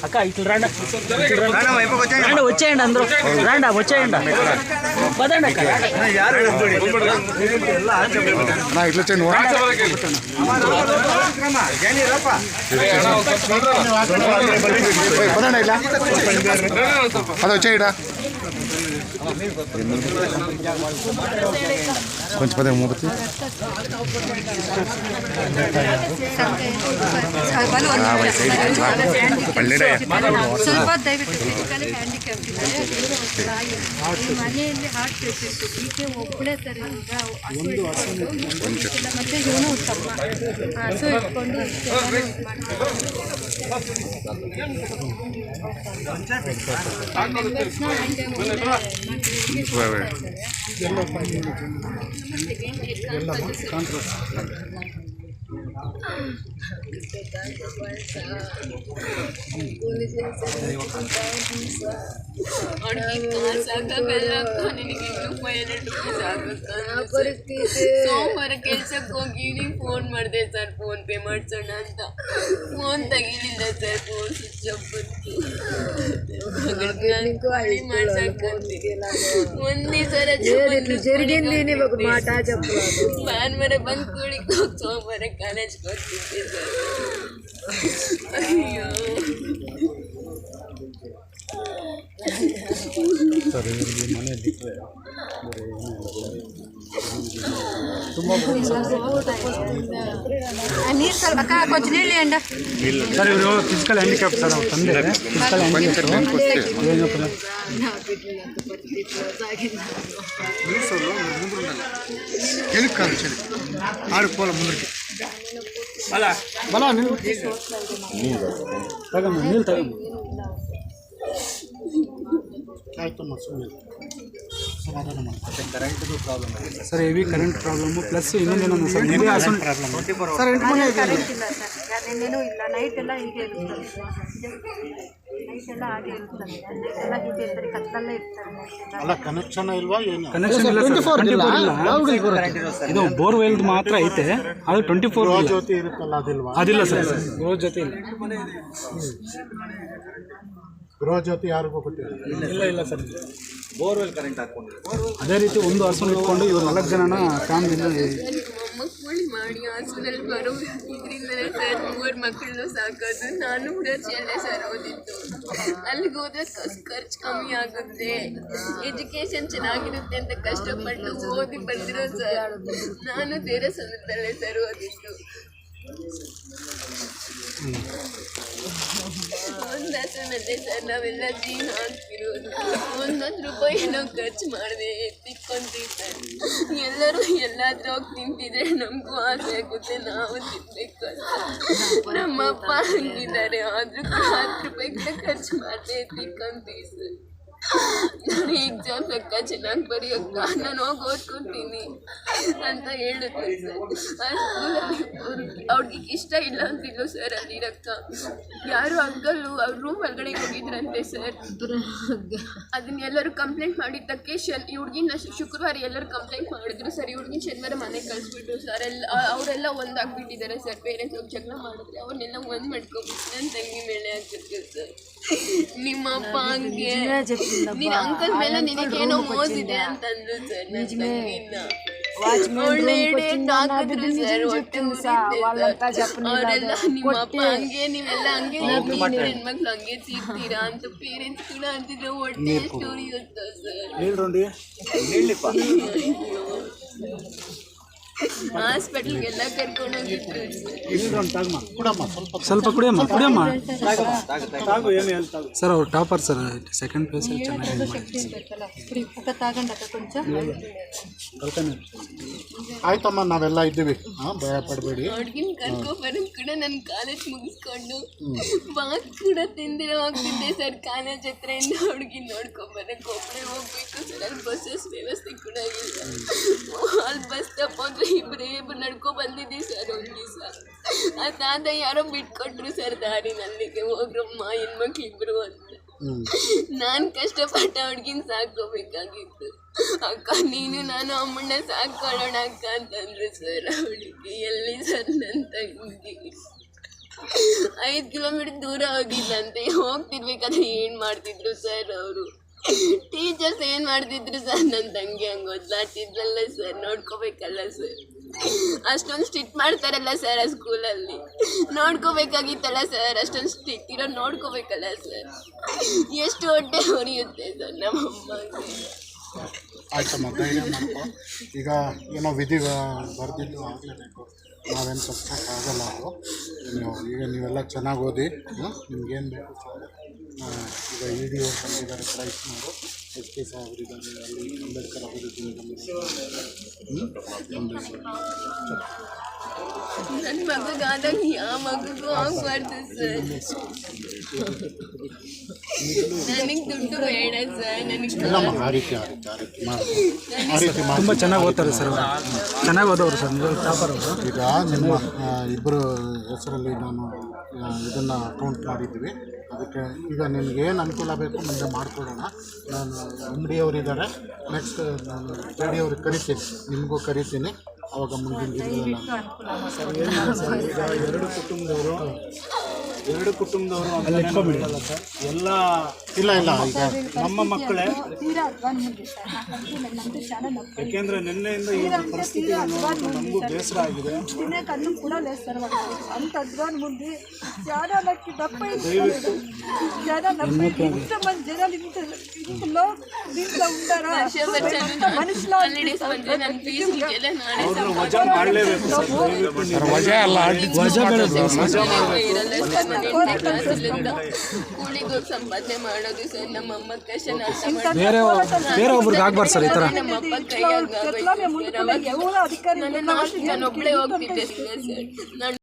అక్క ఇట్లా రండి వచ్చేయండి అందరూ రండి వచ్చేయండి పదండి అక్క ఇట్లా అది వచ్చేయడా కొంచెం పదే మూపతి ಸ್ವಲ್ಪ ದಯವಿಟ್ಟು ಫಿಸಿಕಲಿ ಹ್ಯಾಂಡಿಕ್ಯಾಪ್ ಇದ್ದಾರೆ ಮನೆಯಲ್ಲಿ ಹಾರ್ಟ್ ಪೇಷಂಟ್ ಈಕೆ ಒಬ್ಬಳೇ ಥರ ಮತ್ತೆ ಇವನು ತಮ್ಮ ಹಸು ಇಟ್ಕೊಂಡು ಸೋಮವಾರ ಕೆಲ್ಸಕ್ಕೆ ಹೋಗಿ ಫೋನ್ ಮಾಡಿದೆ ಸರ್ ಫೋನ್ ಪೇ ಮಾಡ್ಸೋಣ ಅಂತ ಫೋನ್ ತೆಗಿಲಿಲ್ಲ ಸರ್ ಫೋನ್ ಸ್ವಿಚ್ ಆಫ್ ಬಂತು ಒಂದೇ ಸರ ಭಾನುವಾರ ಬಂದು ಕೂಡಿಗೆ ಹೋಗಿ ಸೋಮವಾರ ಕಾಲೇಜ್ಗೆ ಹೋಗ್ತಿದ್ದೆ ಸರ್ ಅಯ್ಯೋ ನೀರು ಸ್ವಲ್ಪ కొంచెం నీళ్ళు అండి సార్ ఇವರು ఫిజికల్ హ్యాండిక్యాప్ సార్ ತಂದೆ ఫిజికల్ ఆడుకోవాలి ముందుకి తగమ్మ నీళ్ళు తగమ్మ sir heavy current problem plus ಇನ್ನೊಂದೇನೋ ಸರ್ ನಿಮಗೆ ಸರ್ ಕರೆಂಟ್ ಇಲ್ಲ ಸರ್ ಯಾರೇನೇನೂ ಇಲ್ಲ ನೈಟ್ ಎಲ್ಲ ಹೀಗೆ ಇರುತ್ತೆ ನೈಟ್ ಎಲ್ಲ ಹಾಗೆ ಇರ್ತದೆ ನೈಟ್ ಎಲ್ಲ ಹೀಗೆ ಇರ್ತಾರೆ ಕತ್ತಲ್ಲೇ ಇರ್ತಾರೆ ಅಲ್ಲ ಕನೆಕ್ಷನ್ ಇಲ್ವಾ ಏನು ಕನೆಕ್ಷನ್ ಇಲ್ಲ ಸರ್ 24 ಇಲ್ಲ ಇದು ಬೋರ್ವೆಲ್ ಮಾತ್ರ ಐತೆ ಅದು 24 ಜ್ಯೋತಿ ಇರುತ್ತಲ್ಲ ಅದಿಲ್ವಾ ಅದಿಲ್ಲ ಸರ್ ಗೃಹ ಜ್ಯೋತಿ ಇಲ್ಲ ಗೃಹ ಜ್ಯೋತಿ ಯಾರಿಗೂ ಕೊಟ್ಟಿಲ್ಲ ಇಲ್ಲ ಸರ್ ಬೋರ್ವೆಲ್ ಕರೆಂಟ್ ಹಾಕೊಂಡು ಅದೇ ರೀತಿ ಒಂದು ಹಸುನ ಇಟ್ಕೊಂಡು ಇವರು 4 ಜನನ ಫ್ಯಾಮಿಲಿನ ಕೂಲಿ ಮಾಡಿ ಹಾಸನಲ್ಲಿ ಬರೋ ಇದರಿಂದಲೇ ಸರ್ 3 ಮಕ್ಕಳನ್ನು ಸಾಕೋದು ನಾನು ಹುಡಚಿಯಲ್ಲೇ ಸರ್ ಓದಿದ್ದು ಅಲ್ಲಿಗೆ ಹೋದ್ರೆ ಖರ್ಚು ಕಮ್ಮಿ ಆಗುತ್ತೆ ಎಜುಕೇಶನ್ ಚೆನ್ನಾಗಿರುತ್ತೆ ಅಂತ ಕಷ್ಟಪಟ್ಟು ಓದಿ ಬಂದಿರೋ ಸರ್ ನಾನು ಬೇರೆ ಸಂದರ್ಭದಲ್ಲೇ ಸರ್ ಓದಿದ್ದು ಒಂದು ಹಸುನಲ್ಲೇ ಸರ್ ನಾವೆಲ್ಲ ಜೀವನ ಆಗ್ತಿರೋದು 1 ರೂಪಾಯಿ ನಾವು ಖರ್ಚು ಮಾಡಿದೆ ತಿಕ್ಕೊಂತೀವಿ ಸರ್ ಎಲ್ಲರೂ ಎಲ್ಲಾದ್ರೂ ಹೋಗಿ ತಿಂತಿದ್ರೆ ನಮಗೂ ಆಸೆ ಆಗುತ್ತೆ ನಾವು ತಿನ್ಬೇಕು ಅಂತ ನಮ್ಮಪ್ಪ ಹಂಗಿದ್ದಾರೆ ಆದರೂ ಕೂಡ 10 ರೂಪಾಯಿ ಕೂಡ ಖರ್ಚು ಮಾಡಿದೆ ತಿಕ್ಕೊಂತೀವಿ ಸರ್ ನಾನು ಎಕ್ಸಾಮ್ ಲೆಕ್ಕ ಚೆನ್ನಾಗಿ ಬರೆಯೋಕ್ಕ ನಾನು ಹೋಗಿ ಓದ್ಕೊತೀನಿ ಅಂತ ಹೇಳುತ್ತೆ ಸರ್ ಅವ್ರಿಗೆ ಇಷ್ಟ ಇಲ್ಲ ಅಂತಿಲ್ಲ ಸರ್ ಅಲ್ಲಿರಕ್ಕ ಯಾರು ಅಂಕಲ್ಲು ಅವ್ರ ರೂಮ್ ಒಳಗಡೆ ಹೋಗಿದ್ರಂತೆ ಸರ್ ಅದನ್ನೆಲ್ಲರೂ ಕಂಪ್ಲೇಂಟ್ ಮಾಡಿದ್ದಕ್ಕೆ ಈ ಹುಡುಗಿನ ಶುಕ್ರವಾರ ಎಲ್ಲರೂ ಕಂಪ್ಲೇಂಟ್ ಮಾಡಿದ್ರು ಸರ್ ಈ ಹುಡುಗಿನ ಶನಿವಾರ ಮನೆಗೆ ಕಳಿಸ್ಬಿಟ್ಟು ಸರ್ ಅವರೆಲ್ಲ ಒಂದಾಗ್ಬಿಟ್ಟಿದ್ದಾರೆ ಸರ್ ಪೇರೆಂಟ್ಸ್ ಹೋಗಿ ಜಗಳ ಮಾಡಿದ್ರೆ ಅವ್ರನ್ನೆಲ್ಲ ಒಂದು ಮಾಡ್ಕೊಬಿಟ್ಟು ನನ್ನ ತಂಗಿ ಮೇಲೆ ಆಗ್ತಿರ್ತದೆ ಸರ್ ನಿಮ್ಮಪ್ಪ ಹಂಗೆ ನಿನ್ನ ಅಂಕಲ್ ಮೇಲೆ ನಿನಗೇನೋ ಮೋಸಿದೆ ಅಂತಂದ್ರು ಸರ್ ನನ್ನ ತಂಗಿನ ಒಳ್ಳೆ ಹಾಕಿದ್ರು ಸರ್ ಹೊಟ್ಟೆ ಅವರೆಲ್ಲ ನಿಮ್ಮಪ್ಪ ಹಂಗೆ ನೀವೆಲ್ಲ ಹಂಗೆ ಹೆಣ್ಮಕ್ಳು ಹಂಗೆ ತೀರ್ತೀರಾ ಅಂತ ಪೇರೆಂಟ್ಸ್ ಕೂಡ ಅಂತಿದ್ರು ಹೊಟ್ಟೆ ಸ್ಟೋರಿ ಇರುತ್ತೆ ಸರ್ ಹಾಸ್ಪಿಟಲ್ಗೆಲ್ಲ ಕರ್ಕೊಂಡು ಹೋಗಿದ್ರು ಸ್ವಲ್ಪ ಕುಡಿಯಮ್ಮ ಸರ್ ಅವ್ರು ಟಾಪರ್ ಸರ್ ಸೆಕೆಂಡ್ ಪ್ಲೇಸ್ ಆಯ್ತಮ್ಮ ನಾವೆಲ್ಲ ಇದ್ದೀವಿ ಭಯ ಪಡಬೇಡಿ ಹುಡುಗಿನ ಕರ್ಕೊಬರೋದು ಕೂಡ ನನ್ನ ಕಾಲೇಜ್ ಮುಗಿಸ್ಕೊಂಡು ಬಾತ್ ಕೂಡ ತಿಂದಿರೋ ಹೋಗ್ತಿದ್ದೆ ಸರ್ ಕಾಲೇಜ್ ಹತ್ರದಿಂದ ಹುಡುಗಿನ ನೋಡ್ಕೊಂಬರಕ್ಕೆ ಒಬ್ಬರೇ ಹೋಗ್ಬೇಕು ಸರ್ ಅಲ್ಲಿ ಬಸ್ಸಸ್ ವ್ಯವಸ್ಥೆ ಕೂಡ ಇಲ್ಲ ಅಲ್ಲಿ ಬಸ್ ಸ್ಟಾಪ್ ಹೋದ್ರೆ ಇಬ್ಬರೇ ನಡ್ಕೊ ಬಂದಿದ್ದೀವಿ ಸರ್ ಒಂದು ದಿವಸ. ಆ ತಾತ ಯಾರೋ ಬಿಟ್ಕೊಟ್ರು ಸರ್ ದಾರಿನಲ್ಲಿಗೆ, ಹೋಗ್ರಮ್ಮ ಹೆಣ್ಮಕ್ಳು ಇಬ್ರು ಅಂತ. ನಾನು ಕಷ್ಟಪಟ್ಟ ಹುಡ್ಗಿನ ಸಾಕೋಬೇಕಾಗಿತ್ತು. ಅಕ್ಕ ನೀನು ನಾನು ಅಮ್ಮಣ್ಣ ಸಾಕೊಳ್ಳೋಣ ಅಕ್ಕ ಅಂತಂದ್ರು ಸರ್. ಹುಡುಗಿ ಎಲ್ಲಿ ಸರ್ ನನ್ನ ತಂಗಿ 5 ಕಿಲೋಮೀಟರ್ ದೂರ ಹೋಗಿದ್ದಂತೆ. ಹೋಗ್ತಿರ್ಬೇಕಾದ್ರೆ ಏನು ಮಾಡ್ತಿದ್ರು ಸರ್ ಅವರು ಟೀಚರ್ಸ್ ಏನು ಮಾಡ್ತಿದ್ರು ಸರ್? ನನ್ನ ತಂಗಿ ಹಂಗೆ ಒದ್ದಾಡ್ತಿದ್ರಲ್ಲ ಸರ್, ನೋಡ್ಕೋಬೇಕಲ್ಲ ಸರ್. ಅಷ್ಟೊಂದು ಸ್ಟ್ರಿಕ್ಟ್ ಮಾಡ್ತಾರಲ್ಲ ಸರ್ ಆ ಸ್ಕೂಲಲ್ಲಿ, ನೋಡ್ಕೋಬೇಕಾಗಿತ್ತಲ್ಲ ಸರ್. ಅಷ್ಟೊಂದು ಸ್ಟ್ರಿಕ್ಟ್ ಇರೋ ನೋಡ್ಕೋಬೇಕಲ್ಲ ಸರ್. ಎಷ್ಟು ಹೊಟ್ಟೆ ಹೊರಿಯುತ್ತೆ ಸರ್ ನಮ್ಮಮ್ಮಗೆ. ಆಯ್ತಮ್ಮ, ಧೈರ್ಯ ಮಾಡ್ಕೊ. ಈಗ ಏನೋ ವಿಧಿ ಬರೆದಿದ್ದು ಆಗಲೇಬೇಕು, ನಾವೇನು ತಪ್ಪಿಸೋಕ್ಕಾಗಲ್ಲ. ಅದು ಈಗ ನೀವೆಲ್ಲ ಚೆನ್ನಾಗಿ ಓದಿ, ನಿಮ್ಗೇನು ಬೇಕು ಸರ್. ಈಗ ಇ ಡಿ ಅವ್ರು ಬಂದಿದ್ದಾರೆ, ಕ್ರೈಸ್ನವರು, ಎಸ್ ಪಿ ಸಾಹೇಬರಿದ್ದಾರೆ, ಅಲ್ಲಿ ಅಂಬೇಡ್ಕರ್ ಅಭಿವೃದ್ಧಿ ನನ್ನ ಮಗುಗಾದಾಗ ಯಾವ ಮಗುಗೂ ಆಗಬಾರ್ದು ಸರ್. ನನಗೆ ದುಡ್ಡು ಬೇಡ ಸರ್. ಇಲ್ಲಮ್ಮ, ಆ ರೀತಿ ತುಂಬ ಚೆನ್ನಾಗಿ ಓದ್ತಾರೆ ಸರ್, ಚೆನ್ನಾಗಿ ಓದೋರು ಸರ್, ಟಾಪರ್ ಅವರು. ಈಗ ನಿಮ್ಮ ಇಬ್ಬರು ಹೆಸರಲ್ಲಿ ನಾನು ಇದನ್ನು ಅಕೌಂಟ್ ಮಾಡಿದ್ವಿ. ಅದಕ್ಕೆ ಈಗ ನಿಮ್ಗೆ ಏನು ಅನುಕೂಲ ಬೇಕು ಮುಂದೆ ಮಾಡಿಕೊಡೋಣ. ನಾನು ಎಮ್ ಡಿ ಅವರಿದ್ದಾರೆ, ನೆಕ್ಸ್ಟ್ ನಾನು ಕೆ ಡಿ ಅವ್ರಿಗೆ ಕರಿತೀನಿ, ನಿಮಗೂ ಕರಿತೀನಿ. ಅವಾಗ ಮುಂದಿನ ದಿನಗಳೆಲ್ಲ ಈಗ ಎರಡು ಕುಟುಂಬದವರು ಅಂತಲ್ಲ ಸರ್, ಎಲ್ಲ ಇಲ್ಲ ಈಗ ನಮ್ಮ ಮಕ್ಕಳೇ. ತೀರಾ ಅಧ್ವಾನ ಮುಂದೆ ಸರ್. ನಮ್ಮದು ಶಾಲೆ ಯಾಕೆಂದರೆ ನಿನ್ನೆಯಿಂದ ಈ ಪರಿಸ್ಥಿತಿ ನೋಡಿಬಿಟ್ಟು ನಮಗೂ ಬೇಸರ ಆಗಿದೆ. తినే కన్ను కూడా లేదు సార్ వాళ్ళు. అంత అధ్వానం ఉంది. చాలా నాకు దప్ప ఇస్తారు. చాలా నొప్పి. ఇంతమంది జనాలు ఇంట్లో దీంట్లో ఉంటారా? మనుషులు ಅವ್ರನ್ನ ವಜಾ ಮಾಡಲೇಬೇಕು ಸರ್, ದಯವಿಟ್ಟು. ವಜಾ ಅಲ್ಲ, ಕೂಲಿಗೆ ಹೋಗಿ ಸಂಪಾದನೆ ಮಾಡೋದು ಸರ್. ನಮ್ಮಮ್ಮ ಕಷ್ಟ ಬೇರೆ ಒಬ್ರಿಗೆ ಆಗ್ಬಾರ್ದು ಸರ್ ಈ ಥರ. ನಮ್ಮಪ್ಪ ಕೈಯಾಗ ನಾನು ಒಬ್ಬಳೇ ಹೋಗ್ತಿದ್ದೆ ಸರ್.